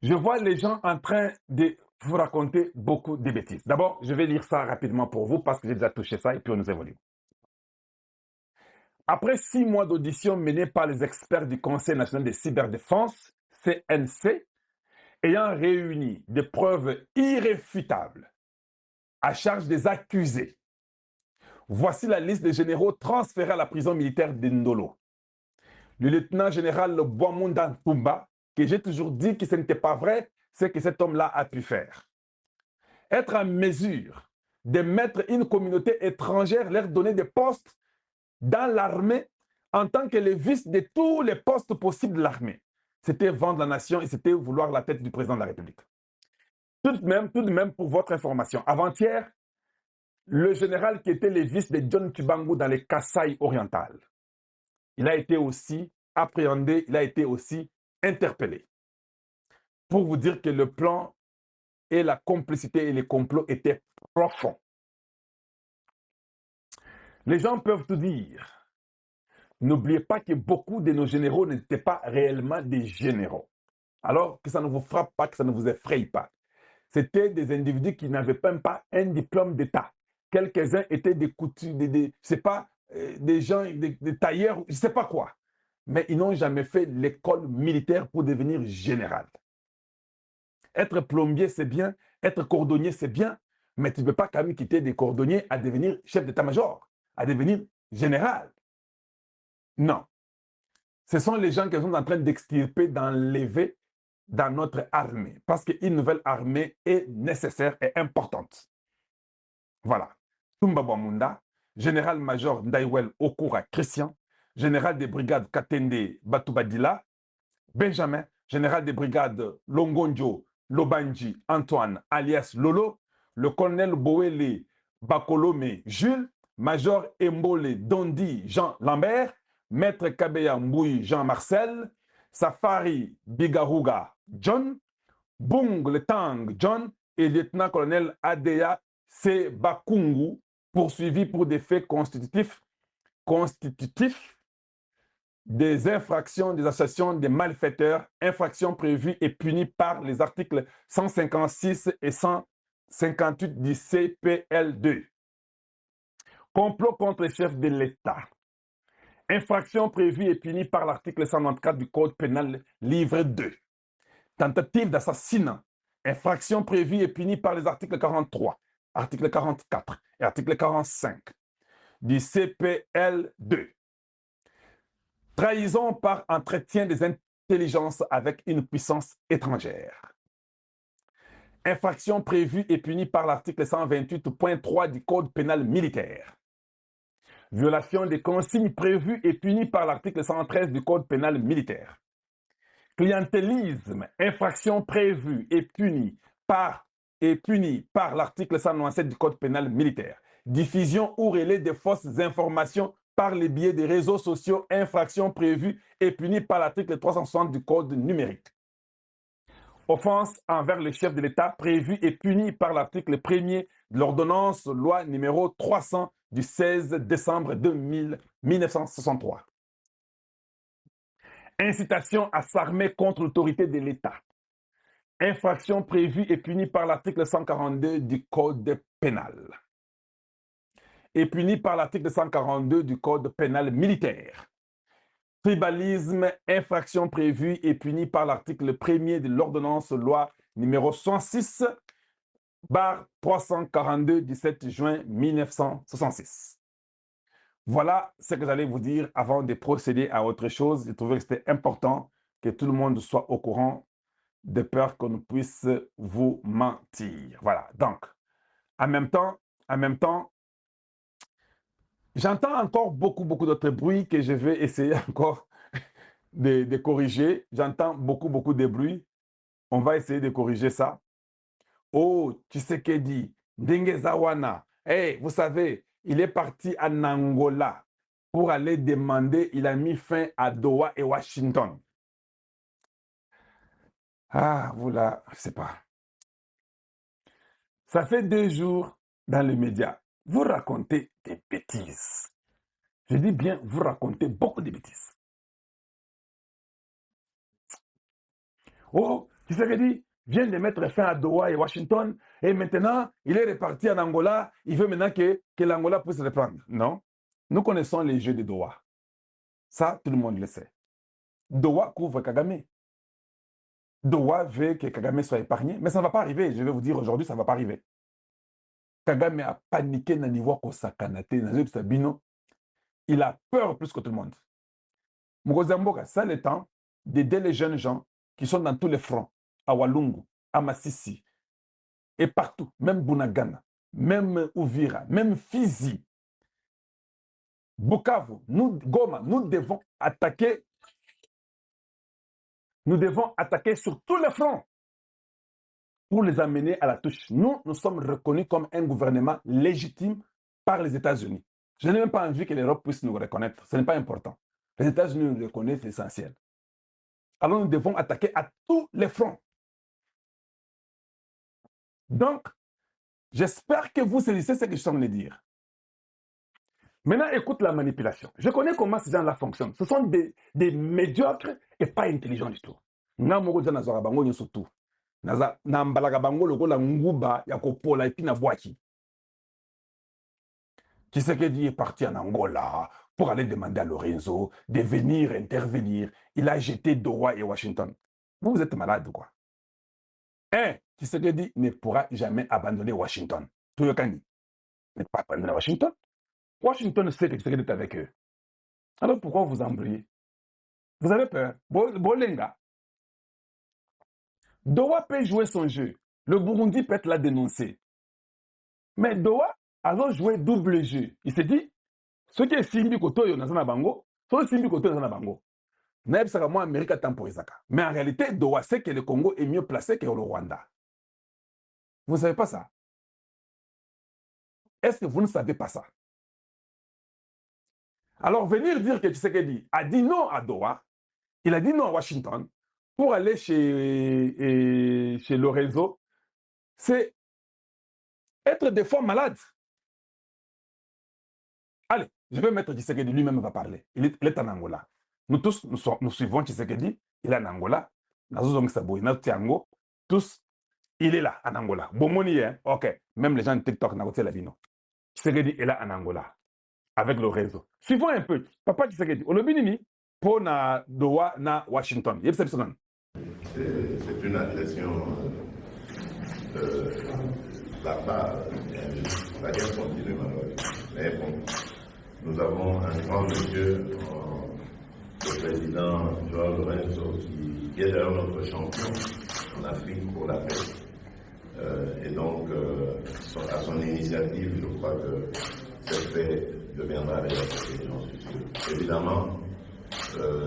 Je vois les gens en train de vous raconter beaucoup de bêtises. D'abord, je vais lire ça rapidement pour vous parce que j'ai déjà touché ça et puis on nous évolue. Après 6 mois d'audition menée par les experts du Conseil national de cyberdéfense, CNC, ayant réuni des preuves irréfutables à charge des accusés, voici la liste des généraux transférés à la prison militaire d'Indolo. Le lieutenant général Boamunda Tumba, que j'ai toujours dit que ce n'était pas vrai, c'est que cet homme-là a pu faire. Être en mesure de mettre une communauté étrangère, leur donner des postes dans l'armée en tant que les vices de tous les postes possibles de l'armée. C'était vendre la nation et c'était vouloir la tête du président de la République. Tout de même, pour votre information, avant-hier, le général qui était le vice de John Kubangu dans les Kasaï orientales, il a été aussi appréhendé, il a été aussi interpellé. Pour vous dire que le plan et la complicité et les complots étaient profonds. Les gens peuvent tout dire. N'oubliez pas que beaucoup de nos généraux n'étaient pas réellement des généraux. Alors que ça ne vous frappe pas, que ça ne vous effraie pas. C'était des individus qui n'avaient même pas un diplôme d'État. Quelques-uns étaient des couturiers, je sais pas, des gens, des tailleurs, je ne sais pas quoi. Mais ils n'ont jamais fait l'école militaire pour devenir général. Être plombier, c'est bien. Être cordonnier, c'est bien. Mais tu ne peux pas quand même quitter des cordonniers à devenir chef d'état-major, à devenir général. Non. Ce sont les gens qui sont en train d'extirper, d'enlever dans notre armée. Parce qu'une nouvelle armée est nécessaire et importante. Voilà. Tumba Bamunda, général-major Ndaiwel Okura Christian, général des brigades Katende Batubadila, Benjamin, général des brigades Longonjo Lobanji Antoine alias Lolo, le colonel Boele Bakolome Jules, major Embole Dondi Jean Lambert, maître Kabeya Mbouy Jean Marcel, Safari Bigaruga John, Bung Letang John et lieutenant-colonel Adeya Sebakungu, poursuivi pour des faits constitutifs des infractions des associations des malfaiteurs, infractions prévues et punies par les articles 156 et 158 du CPL2. Complot contre le chef de l'État. Infraction prévue et punie par l'article 194 du Code pénal, livre 2. Tentative d'assassinat. Infraction prévue et punie par les articles 43, article 44 et article 45 du CPL2. Trahison par entretien des intelligences avec une puissance étrangère. Infraction prévue et punie par l'article 128.3 du Code pénal militaire. Violation des consignes prévues et punies par l'article 113 du Code pénal militaire. Clientélisme, infraction prévue et punie par l'article 197 du Code pénal militaire. Diffusion ou relais de fausses informations par les biais des réseaux sociaux, infraction prévue et punie par l'article 360 du Code numérique. Offense envers le chef de l'État prévue et punie par l'article 1er de l'ordonnance loi numéro 300 du 16 décembre 1963. Incitation à s'armer contre l'autorité de l'État. Infraction prévue et punie par l'article 142 du Code pénal. Et punie par l'article 142 du Code pénal militaire. Tribalisme, infraction prévue et punie par l'article 1er de l'ordonnance loi numéro 106 342 du 7 juin 1966. Voilà ce que j'allais vous dire avant de procéder à autre chose. Je trouvais que c'était important que tout le monde soit au courant de peur qu'on puisse vous mentir. Voilà. Donc, en même temps, j'entends encore beaucoup d'autres bruits que je vais essayer encore de corriger. J'entends beaucoup de bruits. On va essayer de corriger ça. Oh, Tshisekedi, Ndenge Zawana. Hey, vous savez, il est parti en Angola pour aller demander, il a mis fin à Doha et Washington. Ah, vous là, je sais pas. Ça fait 2 jours dans les médias. Vous racontez des bêtises. Je dis bien, vous racontez beaucoup de bêtises. Oh, Tshisekedi vient de mettre fin à Doha et Washington, et maintenant, il est reparti en Angola, il veut maintenant que l'Angola puisse reprendre. Non. Nous connaissons les jeux de Doha. Ça, tout le monde le sait. Doha couvre Kagame. Doha veut que Kagame soit épargné, mais ça ne va pas arriver. Je vais vous dire aujourd'hui, ça ne va pas arriver. Kagame a paniqué dans le niveau Kosakanate, dans Sabino. Il a peur plus que tout le monde. Mugozamboka, ça le temps d'aider les jeunes gens qui sont dans tous les fronts, à Walungu, à Massissi, et partout, même Bunagana, même Uvira, même Fizi, Bukavu, nous, Goma, nous devons attaquer sur tous les fronts pour les amener à la touche. Nous sommes reconnus comme un gouvernement légitime par les États-Unis. Je n'ai même pas envie que l'Europe puisse nous reconnaître. Ce n'est pas important. Les États-Unis nous reconnaissent, c'est essentiel. Alors nous devons attaquer à tous les fronts. Donc, j'espère que vous saisissez ce que je suis en train de dire. Maintenant, écoute la manipulation. Je connais comment ces gens-là fonctionnent. Ce sont des médiocres et pas intelligents du tout. Surtout. Tshisekedi est parti en Angola pour aller demander à Lorenzo de venir intervenir. Il a jeté Doha et Washington. Vous êtes malade ou quoi? Tshisekedi ne pourra jamais abandonner Washington. Toyokani ne pas abandonner Washington. Washington sait que Tshisekedi est avec eux. Alors pourquoi vous embrouillez? Vous avez peur? Bolenga. Doha peut jouer son jeu. Le Burundi peut être là dénoncé. Mais Doha a joué double jeu. Il s'est dit, ce qui est Simbi Kotoyo Nazana Bango, c'est Simbi Kotoyo Nazana Bango. Mais en réalité, Doha sait que le Congo est mieux placé que le Rwanda. Vous ne savez pas ça? Est-ce que vous ne savez pas ça? Alors, venir dire que Tshisekedi a dit non à Doha, il a dit non à Washington, pour aller chez Lorenzo, c'est être des fois malade. Allez, je vais mettre Tshisekedi, lui-même va parler. Il est en Angola. Nous tous, nous suivons Tshisekedi, il est en Angola. Tous, il est là, en Angola. Bomoni, hein? Ok. Même les gens de TikTok, Tshisekedi est là en Angola, avec le réseau. Suivons un peu. Papa Tshisekedi, on a bien pour na Doha na Washington. C'est une agression barbare. On va dire continuer malheureusement. Mais bon, nous avons un grand monsieur, le président Joao Lorenzo, qui est d'ailleurs notre champion en Afrique pour la paix. Et donc, à son initiative, je crois que cette paix deviendra réalité, j'en suis sûr. Évidemment,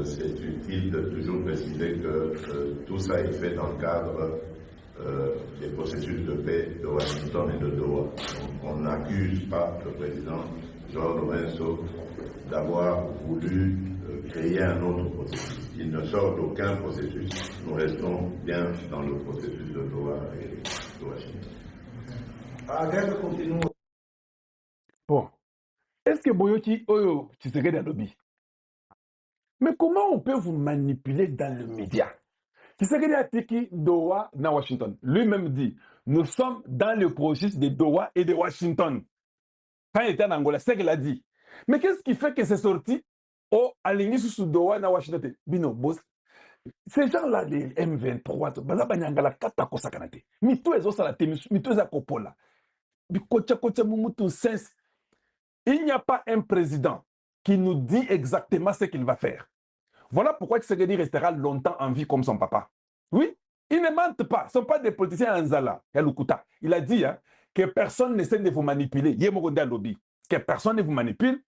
c'est utile de toujours préciser que tout ça est fait dans le cadre des processus de paix de Washington et de Doha. Donc, on n'accuse pas le président Joao Lorenzo d'avoir voulu créer un autre processus. Il ne sort d'aucun processus. Nous restons bien dans le processus de Doha et de Washington. La guerre continue. Bon. Est-ce que Boyoki Oyo Tshisekedi a lobby? Mais comment on peut vous manipuler dans le média? Tshisekedi a tiki Doha na Washington. Lui-même dit, nous sommes dans le processus de Doha et de Washington. Quand il était en Angola, c'est ce qu'il a dit. Mais qu'est-ce qui fait que c'est sorti au aligné sous Doha na Washington? Bino, boss. Ces gens-là, les M23, baza banyangala kata kosakanate. Mito ezo salate, mito eza kopola. Bikocha kocha mumutu sens. Il n'y a pas un président qui nous dit exactement ce qu'il va faire. Voilà pourquoi Tshisekedi restera longtemps en vie comme son papa. Oui, ils ne mentent pas. Ce ne sont pas des politiciens Anzala, Yalukuta. Il a dit que personne n'essaie de vous manipuler. Lobby. Que personne ne vous manipule.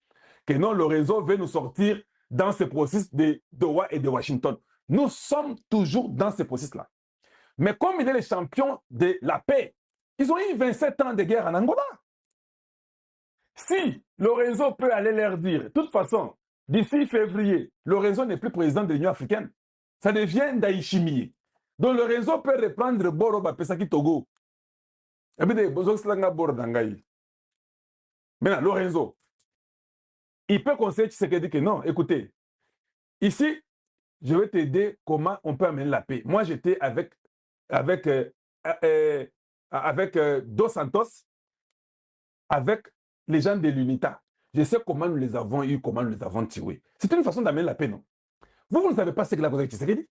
Que non, le réseau veut nous sortir dans ce processus de Doha et de Washington. Nous sommes toujours dans ce processus-là. Mais comme il est le champion de la paix, ils ont eu 27 ans de guerre en Angola. Si Lorenzo peut aller leur dire, de toute façon, d'ici février, Lorenzo n'est plus président de l'Union africaine, ça devient Ndayishimiye. Donc Lorenzo peut reprendre Boroba Pesaki Togo. Maintenant, Lorenzo, il peut conseiller Tshisekedi que non, écoutez, ici, je vais t'aider comment on peut amener la paix. Moi, j'étais avec avec, Dos Santos, avec les gens de l'UNITA. Je sais comment nous les avons eu, comment nous les avons tués. C'est une façon d'amener la paix, non? Vous ne savez pas ce que la Corée Tshisekedi.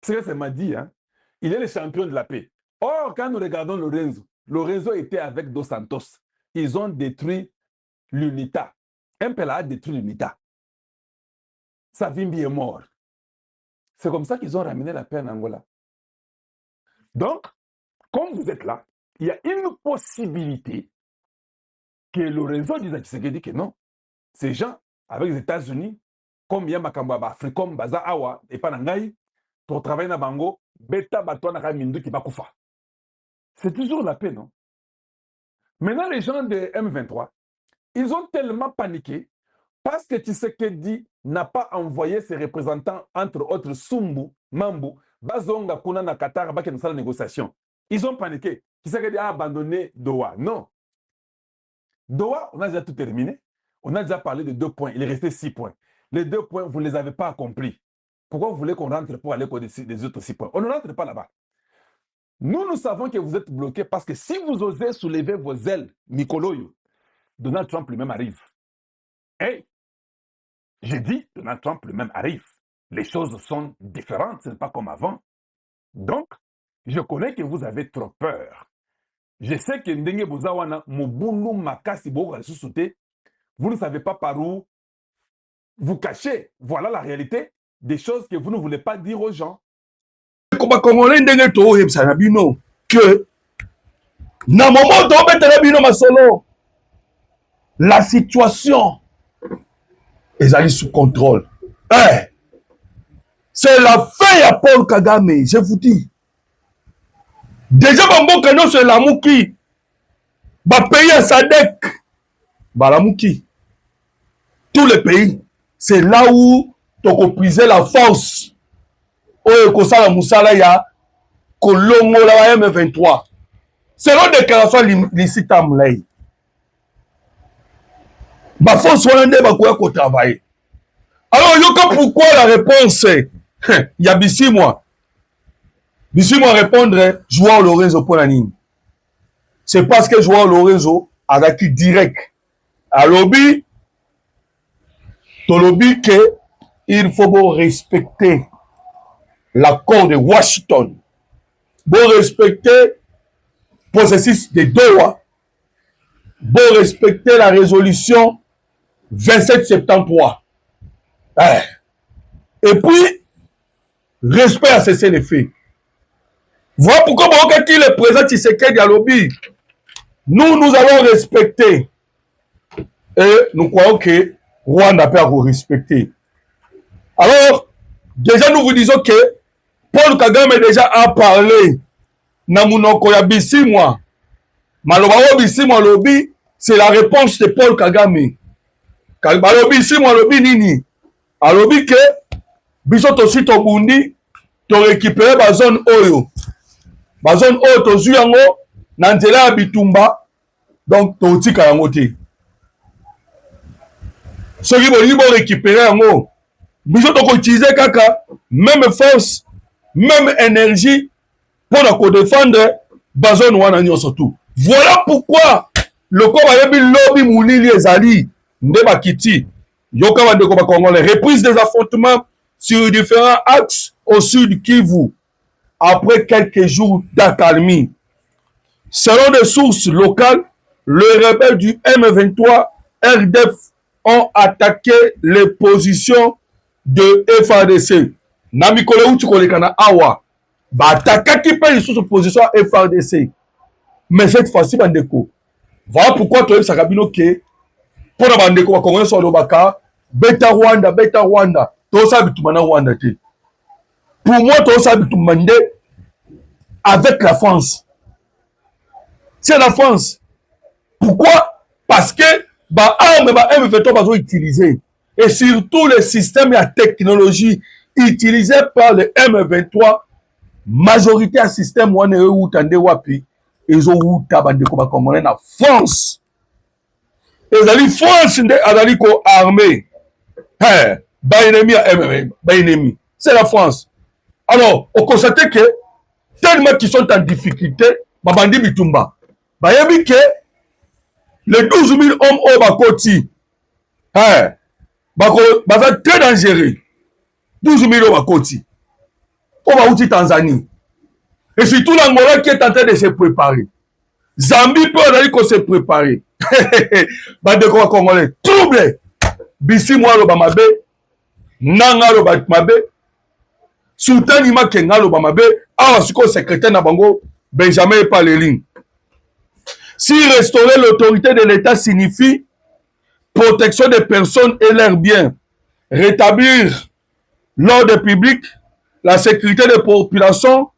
C'est ce que ça m'a dit, hein? Il est le champion de la paix. Or, quand nous regardons Lorenzo était avec Dos Santos. Ils ont détruit l'UNITA. MPLA a détruit l'UNITA. Savimbi est mort. C'est comme ça qu'ils ont ramené la paix en Angola. Donc, comme vous êtes là, il y a une possibilité que Lorenzo dise à Tshisekedi que non. Ces gens, avec les États-Unis, comme Yamakamba, Africom, Baza Awa, et Panangaï, pour travailler dans Bango, Beta Batouana Mindu qui va koufa. C'est toujours la paix, non? Maintenant, les gens de M23, ils ont tellement paniqué parce que Tshisekedi n'a pas envoyé ses représentants, entre autres Sumbu, Mambu, Bazonga, Kuna, na Qatar, qui dans la négociation. Ils ont paniqué. Tshisekedi a abandonné Doha. Non. Doha, on a déjà tout terminé. On a déjà parlé de 2 points. Il est resté 6 points. Les 2 points, vous ne les avez pas accomplis. Pourquoi vous voulez qu'on rentre pour aller des autres 6 points? On ne rentre pas là-bas. Nous savons que vous êtes bloqués parce que si vous osez soulever vos ailes, Nicoloyo, Donald Trump lui-même arrive. Et j'ai dit, Donald Trump lui-même arrive. Les choses sont différentes, ce n'est pas comme avant. Donc, je connais que vous avez trop peur. Je sais que Ndenge Bozawana, Mobulu Makasi Boga Susute, vous ne savez pas par où vous cachez. Voilà la réalité des choses que vous ne voulez pas dire aux gens. Comme Congolais Ndenge to yebisa na bino que na moment to betela bino masolo la situation est sous contrôle. Eh, c'est la fin à Paul Kagame, je vous dis. Déjà Bamboka non c'est la Mouki. Ba pays à Sadek. Ba la Mouki. Tous les pays, c'est là où tu as puisé la force. Oye kosala musala ya kolongo la M23. Selon déclaration licite à Moulay. Ma force hollandais va quoi travailler. Alors, yoka pourquoi la réponse est il y a Bissi moi. Bissi moi répondre Joao Lorenzo pour la ligne. C'est parce que Joao Lorenzo a acquis direct à lobby. Ton lobby que il faut respecter l'accord de Washington. Bon respecter le processus de Doha. Bon respecter la résolution 2773. Et puis, respect à cesser les faits. Voilà pourquoi le président Tshisekedi à lobby, nous allons respecter. Et nous croyons que Rwanda peut respecter. Alors, déjà nous vous disons que Paul Kagame déjà a parlé. Namunoko ya Bisimwa. Malobao Bisimwa lobby, c'est la réponse de Paul Kagame. Balobi Bisimwa lobby nini? Alobi que biso tosi tobundi to récupérer ba zone oyo. Ba zone oyo tozu yango na nzela ya bitumba. Donc to tika yango te. Soki bolingi bo récupérer yango. Biso to ko utiliser kaka même force, même énergie pour défendre ba zone wana nyonso tout. Voilà pourquoi le corps ayebi lobby moulili ezali nde bakiti. Yoka bandeko ba Congolais, reprise des affrontements sur différents axes au sud Kivu après quelques jours d'accalmie. Selon des sources locales, les rebelles du M23 RDF ont attaqué les positions de FARDC. Namikole Uchikolekana Awa, ba attaqué qui sous position FARDC. Mais cette fois-ci, bandeko, voilà pourquoi tu es Sakabino que pour la bandeko va Congolais sur le Baka, Beta Rwanda, tout ça bitumana Rwanda te. Pour moi, tout ça bitumande avec la France. C'est la France. Pourquoi? Parce que bah armes bah M23 va utiliser et surtout les systèmes et la technologie utilisés par le M23 majorité à système wane ou tande wapi ils ont ou tabandeko ba Congolais na France. Et ali France nde azali ko armée. Ba ennemi à M23, ba ennemi. C'est la France. Alors, on constate que certainement qui sont en difficulté, Babandi Bitumba. Bayebi que les 12 000 hommes au Bakoti, baza très dangereux. 12 000 au Bakoti. Au Baouti Tanzanie. Et surtout l'Angola qui est en train de se préparer. Zambie peut se préparer. Badeko Congolais. Trouble. Bisi moi lo bamabe. Nanga lo batmabe. Sultan Ima Kenga lo bamabe. Awa suko secrétaire na bango. Benjamin Paleling. Si restaurer l'autorité de l'État signifie protection des personnes et leurs biens, rétablir l'ordre public, la sécurité des populations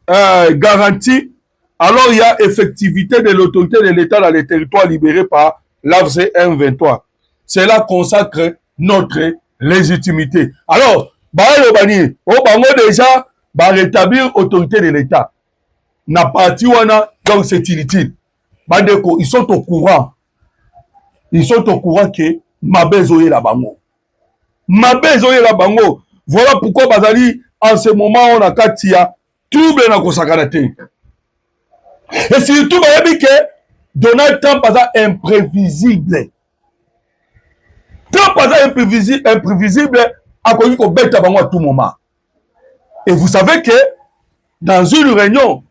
garantie, alors il y a effectivité de l'autorité de l'État dans les territoires libérés par l'AFC M23. Cela consacre notre légitimité. Alors, Baye déjà, rétablir l'autorité de l'État. Na parti wana, donc c'est inutile. Bandeko, ils sont au courant. Ils sont au courant que Mabezoye la bango. Mabezoye la bango. Voilà pourquoi Bazali, en ce moment, on a Katia, trouble na kosakanate. Et surtout, Bayebi que Donald Trump est imprévisible. Trump est imprévisible à cause qu'on bête à bango à tout moment. Et vous savez que dans une réunion,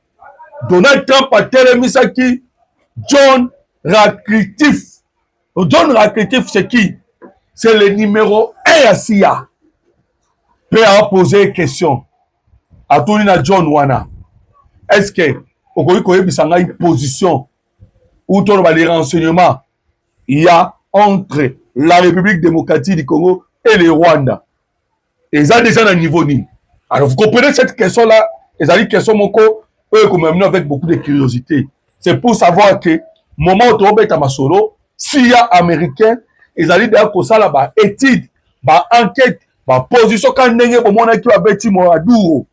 Donald Trump a tellement ça qui John Ratcliffe. John Ratcliffe, c'est qui? C'est le numéro 1 à SIA. Peut avoir posé une question à Tonina John Wana. Est-ce que au Koyi une position où les renseignements il y a entre la République démocratique du Congo et le Rwanda? Et ça déjà un niveau ni. Alors vous comprenez cette question-là? Et ça dit question mon co, eux comme même avec beaucoup de curiosité. C'est pour savoir que moment où tu es à Masolo, s'il y a américain, ils allaient d'ailleurs pour ça là-bas, étude, enquête, position quand n'est pas mon qui va bêtir Maduro.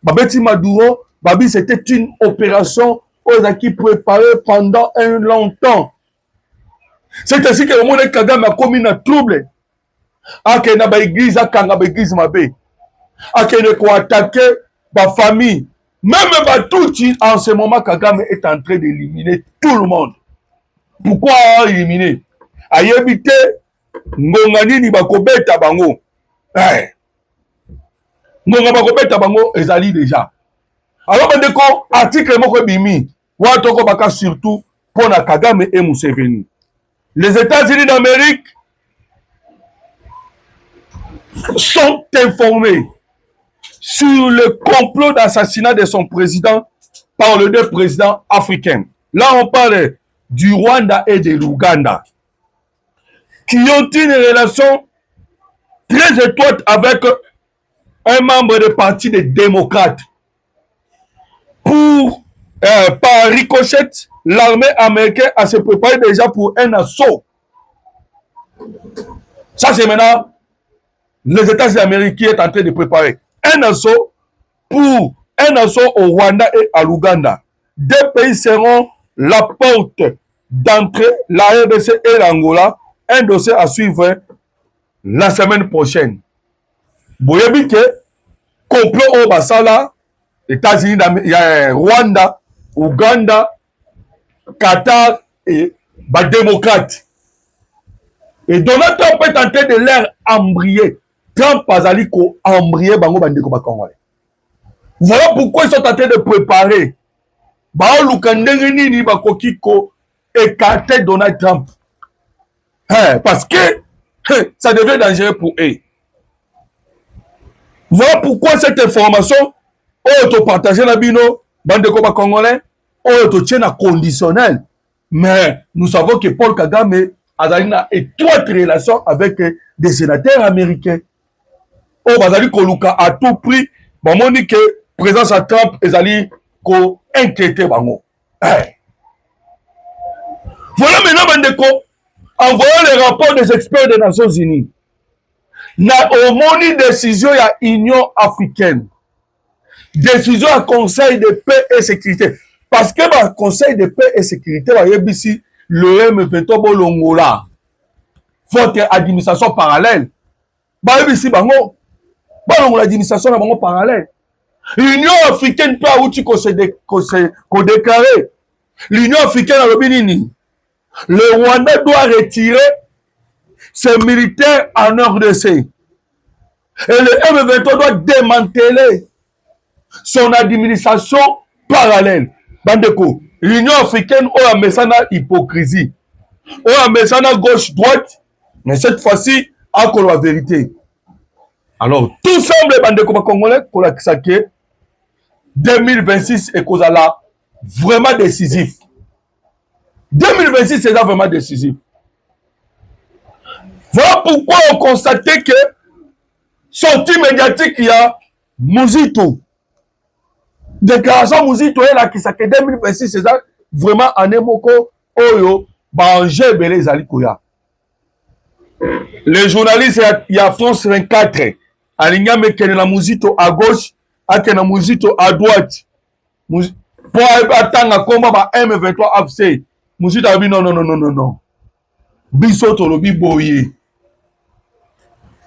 Bêtir Maduro, c'était une opération aux qui préparée pendant un longtemps. C'est ainsi que le monde Kagame a commis un trouble. A que na ba église a kanga ba église mabe. A que ne ko attaquer ba famille. Même tout en ce moment, Kagame est en train d'éliminer tout le monde. Pourquoi éliminer? Ayebite ngongani ni bakobeta bango. Ngonga bakobeta bango ezali déjà. Alors bandeko article moko bimi watoko baka surtout pour na Kagame et Museveni. Les États-Unis d'Amérique sont informés sur le complot d'assassinat de son président par les deux présidents africains. Là, on parle du Rwanda et de l'Ouganda, qui ont une relation très étroite avec un membre du parti des démocrates. Par ricochet, l'armée américaine a se préparé déjà pour un assaut. Ça, c'est maintenant les États-Unis d'Amérique qui est en train de préparer un assaut au Rwanda et à l'Ouganda. Deux pays seront la porte d'entrée, la RDC et l'Angola. Un dossier à suivre la semaine prochaine. Boyebi que complot au Basala, États-Unis d'Amérique, Rwanda, Ouganda, Qatar et démocrates. Et Donald Trump est en train de leur embryer. Trump azali ko embryer bango bandeko ba Congolais. Voilà pourquoi ils sont en train de préparer. Bao lukandenge nini bakoki ko écarter Donald Trump. Parce que ça devient dangereux pour eux. Voilà pourquoi cette information auto partager la bino bandeko ba Congolais auto tient à conditionnel. Mais nous savons que Paul Kagame a une étroite relation avec des sénateurs américains. Oh, bazali koluka à tout prix. Bon, on dit que présence à Trump ezali ko inquiéter bango. Voilà maintenant bandeko envoyons les rapports des experts des Nations Unies. Na omoni décision ya Union africaine. Décision à Conseil de paix et sécurité. Parce que le Conseil de paix et sécurité va y ici le M23 bolongola. Votre administration parallèle. Ba ici bango. Bolongola administration na bango parallèle. L'Union africaine peut aussi déclarer. L'Union africaine a le le Rwanda doit retirer ses militaires en RDC. Et le M23 doit démanteler son administration parallèle. Bandeko, l'Union africaine a mis ça dans hypocrisie. On a mis ça dans gauche-droite, mais cette fois-ci, à la vérité. Alors, tout semble, Bandeko Congolais, pour la 2026 est vraiment décisif. 2026, c'est vraiment décisif. Voilà pourquoi on constatait que sortie médiatique, il y a Mouzito. Déclaration Mouzito est là qui s'est 2026, c'est vraiment année moko oyo banje belé zalikoya. Les journalistes, il y a France 24. Aligna mekene na Mouzito à gauche, akena Mouzito à droite. Pour attendre combat ba M23 AFC. Mouzito a dit non. Bisoto lobi boye.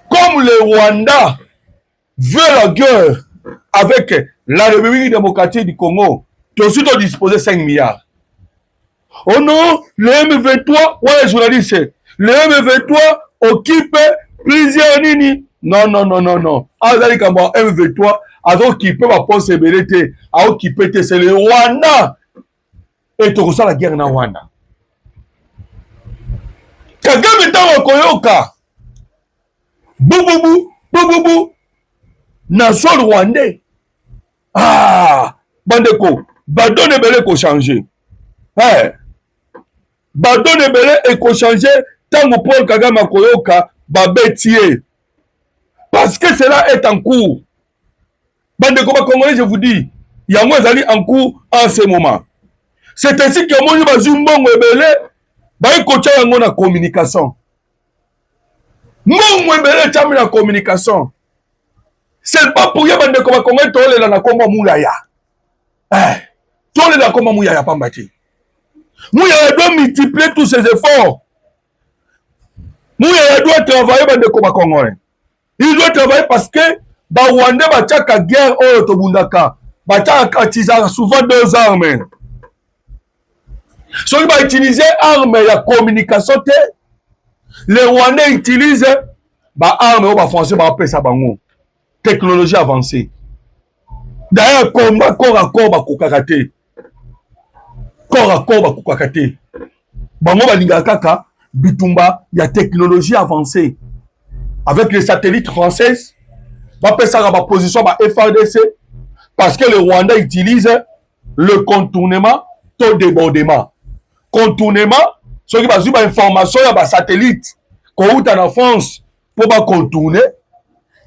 Comme le Rwanda veut la guerre avec la République démocratique du Congo, tu as aussi disposé 5 milliards. Oh non, le M23, ouais, les journalistes, le M23 occupe plusieurs nini. Non. Azali Kamba M23 a occupé ma possibilité, a occupé, c'est le Rwanda. Et tu ressens la guerre dans Rwanda. Kagame Tawa Koyoka. Boubou. Nation rwandais. Ah, Bandeko, Badone Belé ko changer. Badone Belé et ko changer tant que Paul Kagame Koyoka babetier. Parce que cela est en cours. Bandeko Congolais, je vous dis, il y a moins d'aller en cours en ce moment. C'est ainsi que moi, je vais Belé, bah, coach en communication. Mon Belé, tu as mis la communication. C'est pas pour y avoir des Congolais, tu as la combat Moulaya. Tu as la combat Moulaya, pas bâti. Moulaya doit multiplier tous ses efforts. Moulaya doit travailler dans des combats Congolais. Il doit travailler parce que dans Rwanda, il y a une guerre au Tobundaka. Il y a souvent 2 armes. Si on va utiliser armes de communication, les Rwandais utilisent armes français, technologie avancée. D'ailleurs, combat corps à corps, kokakate. Corps à corps, kokakate. Bango balingaka bitumba, il y a technologie avancée. Avec les satellites français, on va faire ça dans ma position FRDC parce que le Rwanda utilise le contournement, taux débordement. Contournement, ce qui va avoir information sur les satellites qu'on a en France pour contourner.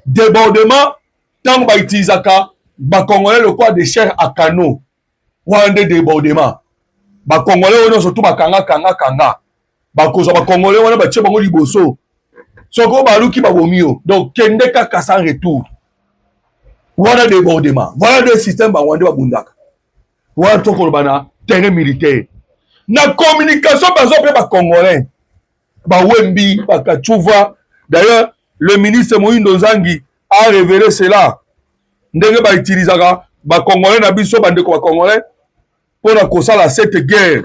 Débordement, tant qu'on utilise les Congolais le quoi de chair à canot. Rwanda débordement. Les Congolais, surtout les Kanga. Les Congolais, on a des liboso. Soko baluki babomio. Donc, kende kaka sans retour. Voilà des débordements. Voilà des systèmes Rwanda babundaka. Voilà tout le terrain militaire. Na communication, par exemple, les Congolais. Wembi, Kachuva. D'ailleurs, le ministre Moïse Nzangi a révélé cela. Ndenge ba utilisaka ba Congolais na biso bandeko ba Congolais pour la cause à cette guerre.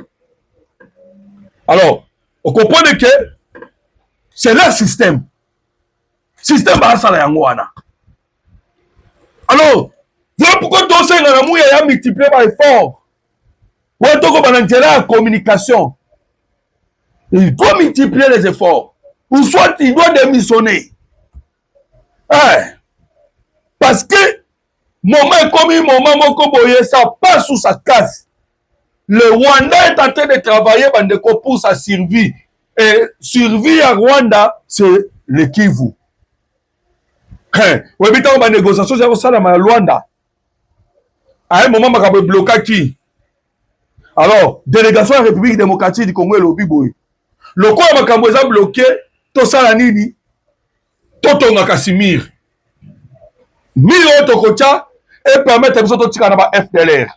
Alors, on comprend que c'est leur système. Système basala yangoana. Alors, voilà pourquoi tout ça a multiplié par effort. Ouais, donc on a la communication. Il doit multiplier les efforts. Ou soit il doit démissionner. Parce que moment comme moment Mokoboye, ça passe sous sa casse. Le Rwanda est en train de travailler pour sa survie. Et survie à Rwanda, c'est le Kivu. Oui, mais dans la négociation, c'est ça dans Rwanda. À un moment, on a bloqué qui? Alors, délégation à la République démocratique du Congo et le Biboy. Le quoi on a bloqué, tout ça la nini, tout on a Casimir. Mille autres kocha et permettre de sortir dans FDLR.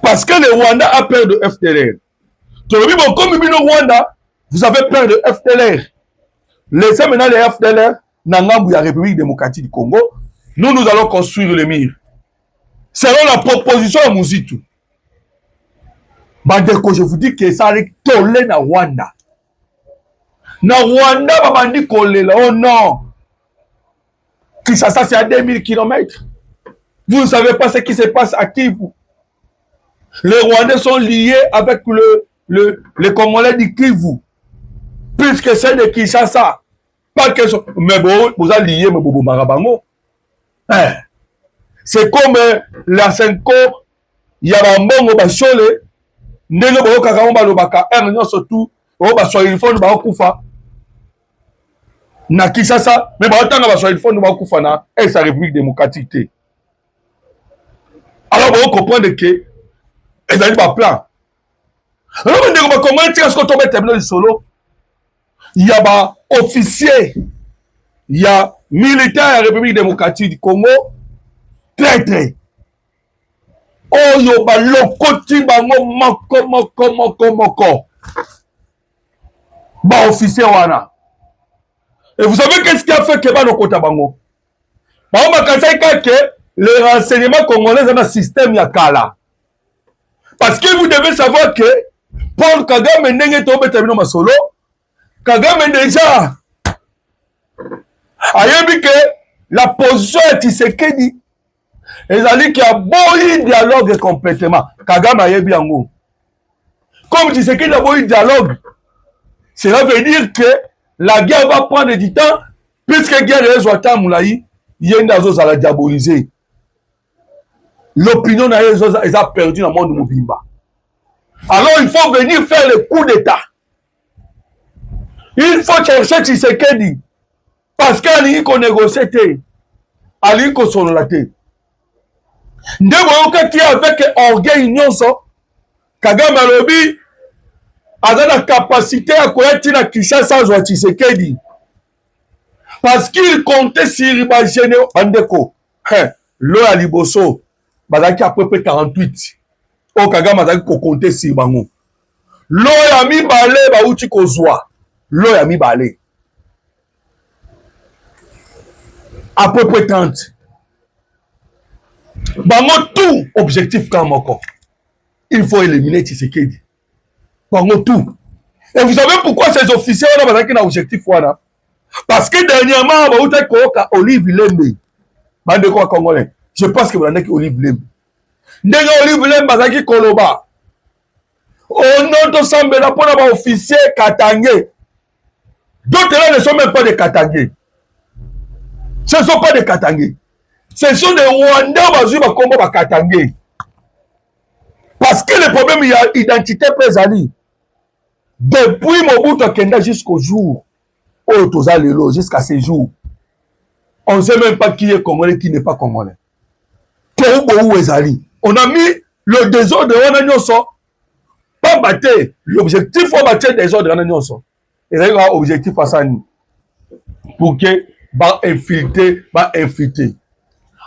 Parce que le Rwanda a peur de FDLR. Comme le Rwanda, vous avez peur de FDLR. Laissez maintenant les FDLR dans la République démocratique du Congo nous allons construire le mur. Selon la proposition de Mouzitou. Bandeko, je vous dis que ça allait toller na Rwanda. Na Rwanda, babandi kolela. Oh non. Kinshasa, c'est à 2000 km. Vous ne savez pas ce qui se passe à Kivu. Les Rwandais sont liés avec le Congolais du Kivu. Puisque c'est de Kinshasa. Pas que mais vous êtes liés, mais vous marabango. C'est comme la Senko, il y a un bon bachole. Ndenge bo kaka ba lobaka erno surtout o ba soil fond ba kufa na Kinshasa mais ba tanga ba soil fond ba kufa na sa République démocratique. Alors vous comprenez que ils ont pas plan. Alors ndenge ba comment est-ce que tomber terminal solo il y a ba officier il y a militaire de la République démocratique du Congo traître. Oh yo ba lokoti bango moko ba officier wana. Et vous savez qu'est-ce qui a fait que ba lokota bango? Ba on makasai que les renseignements congolais ont un système ya kala. Parce que vous devez savoir que Paul Kagame ndenge to betamino masolo Kagame déjà ayebi que la position de Tshisekedi ezali qui a beau dialogue complètement. Kagame ayebi yango. Comme Tshisekedi a beau dialogue, cela veut dire que la guerre va prendre du temps, puisque guerre est Zouata Moulaï, yenda zoza la diaboliser. L'opinion est a perdu dans le monde de Moubimba. Alors il faut venir faire le coup d'état. Il faut chercher Tshisekedi. Parce qu'il faut négocier. Il faut sonolater. Ndebo qui avec orgueil nyonso Kagame alobi a la capacité à connaître la Kinshasa zwa Tshisekedi parce qu'il comptait sur ba généraux bandeko lo ya liboso bazaki à peu près 48 o Kagame azaki ko compter sur bango lo ya mibale ba uti kozwa lo ya mibale à peu près 30. Bango tout objectif comme encore. Il faut éliminer Tshisekedi. Bango tout. Et vous savez pourquoi ces officiers ont un objectif voilà? Parce que dernièrement, vous avez Olive Lembe. Bande quoi congolais. Je pense que vous avez Olive Lembe. Ndenge Olive Lembe bazaki koloba. Au nom de Sambela pour les officiers katangé. D'autres là ne sont même pas des katangé. Ce ne sont pas des katangé. Ce sont des Rwandais qui ont combattu les Katangé. Parce que le problème, il y a identité présali. Depuis Mobutu Kenda jusqu'au jour où jusqu'à ce jour, on ne sait même pas qui est Congolais, qui n'est pas Congolais. On a mis le désordre de pas battre. L'objectif, faut battre le désordre de et c'est l'objectif à ça. Pour que va infiltrer.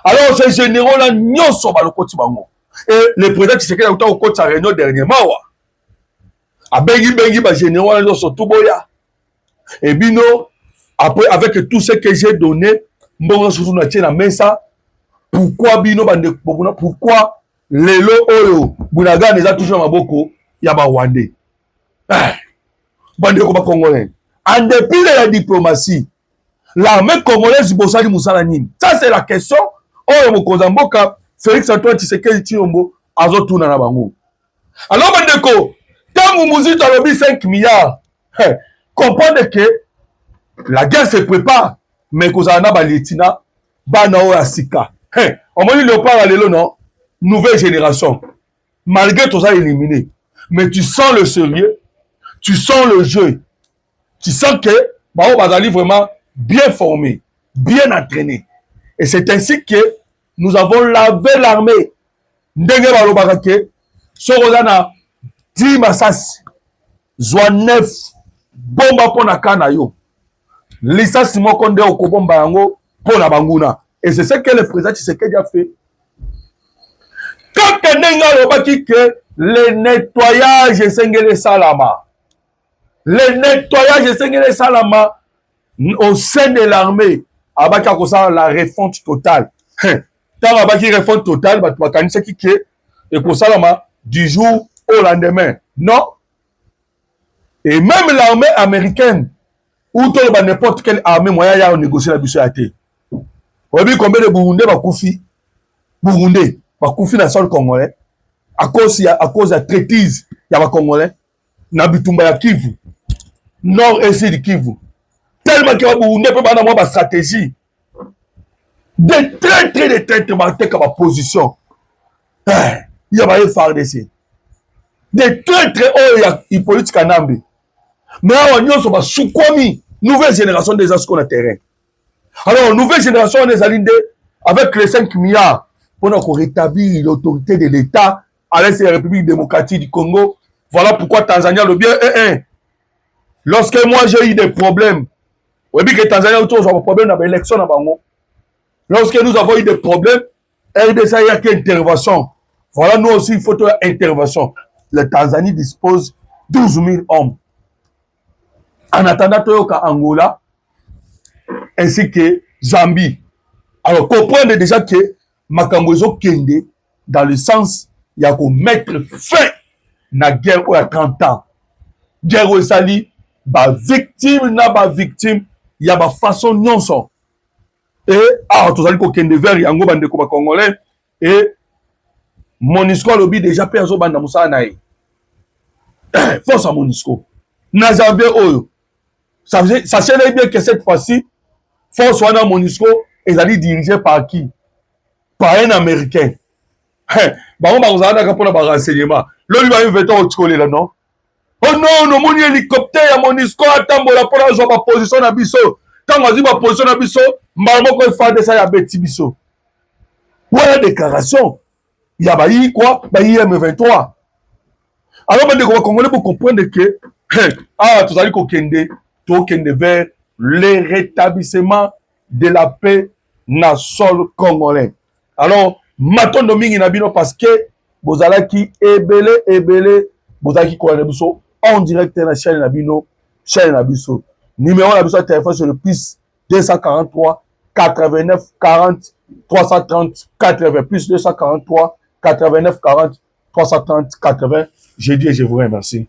Alors, ces généraux-là, nous sommes à l'côté de Bango. Et le président Tshisekedi a été au côté de sa réunion dernièrement. Bengi, généraux, nous sommes tout boya. Et bino, après, avec tout ce que j'ai donné, Mbongo Sousou na tient la main ça. Pourquoi bino, pourquoi Lelo Oyo, Bounaga, les a toujours à Maboko, Yaba Rwandais. Bande comme Congolais. En dépit de la diplomatie, l'armée congolaise du Bossali Moussalanine. Ça, c'est la question. Oh, Mokozamboka, Félix Antoine Tshisekedi Tshilombo, Azotouna na bango. Alors, Bandeko, tant que Mouzito a lobby 5 milliards, comprenez que la guerre se prépare, mais Kozana Balitina, Banao Asika. On m'a dit Léopard Alelo, non? Nouvelle génération. Malgré tout ça éliminé. Mais tu sens le sérieux, tu sens le jeu. Tu sens que Bao Bazali vraiment bien formé, bien entraîné. Et c'est ainsi que nous avons lavé l'armée. Ndenge balobaka ke sokozana 10 masasi zwa 9 bomba pona kana yo. Lisasi moko nde okobomba yango pona banguna. Et c'est ce que le président Tshisekedi a fait. Quand ndenge alobaki que le nettoyage sengele salama. Le nettoyage sengele salama au sein de l'armée. Abaka kosa la refonte totale. Tant abaki réforme totale, bakanisa qui et pour ça du jour au lendemain. Non. Et même l'armée américaine, ou tout n'importe quelle armée moyen ya négocier la biso à thé. Vous avez combien de Burundais bakoufi? Burundais bakoufi na sol congolais à cause de la traitise ya ba congolais na bitumba ya Kivu. Nord et sud Kivu. Tellement que Burundais peut pas avoir une stratégie. De traîtres marqués comme position. Il y a pas FARDC. Des traîtres oh il politique kanambe. Mais on y a sur Soukomi, nouvelle génération des ascons à terrain. Alors nouvelle génération des alindés avec les 5 milliards pour nous rétablir l'autorité de l'État à l'est de la République démocratique du Congo. Voilà pourquoi Tanzanie le bien lorsque moi j'ai eu des problèmes. Oui, que Tanzanie a eu des problèmes dans l'élection à Bango. Lorsque nous avons eu des problèmes, RDC il y a qu'une intervention. Voilà, nous aussi, il faut une intervention. La Tanzanie dispose de 12 000 hommes. En attendant, Toyoka Angola, ainsi que Zambie. Alors, comprenez déjà que Makambozo Kende, dans le sens, il y a qu'on mettre fin à la guerre où il y a 30 ans. Guerre où il victime, il y a une façon non son. Et tout allez Kende vers Yango bande ko congolais et Monisco lobby déjà perso banda Moussa naï. Force à Monisco. Na janvier oyo. Ça sait bien que cette fois-ci force wana Monisco est allé dirigé par qui? Par un américain. Bah on va vous pour le renseignement. Le lui va inviter au Tchole là non. Oh non, no moni hélicoptère à Monisco atambola pour la joie position na biso. Tant vas-y ma position na biso, malmo ko fa de ça ya beti biso. Voilà déclaration. Il y a baï quoi? Baï M23. Alors on Congolais pour comprendre que tout allez kende vers le rétablissement de la paix na sol congolais. Alors maton domingi na bino parce que vous allez qui ebele vous allez qui connaît biso en direct na chaîne na bino chaîne na biso. Numéro na biso téléphone sur le plus 243 89 40 330 80 plus 243 89 40 330 80. J'ai dit et je vous remercie.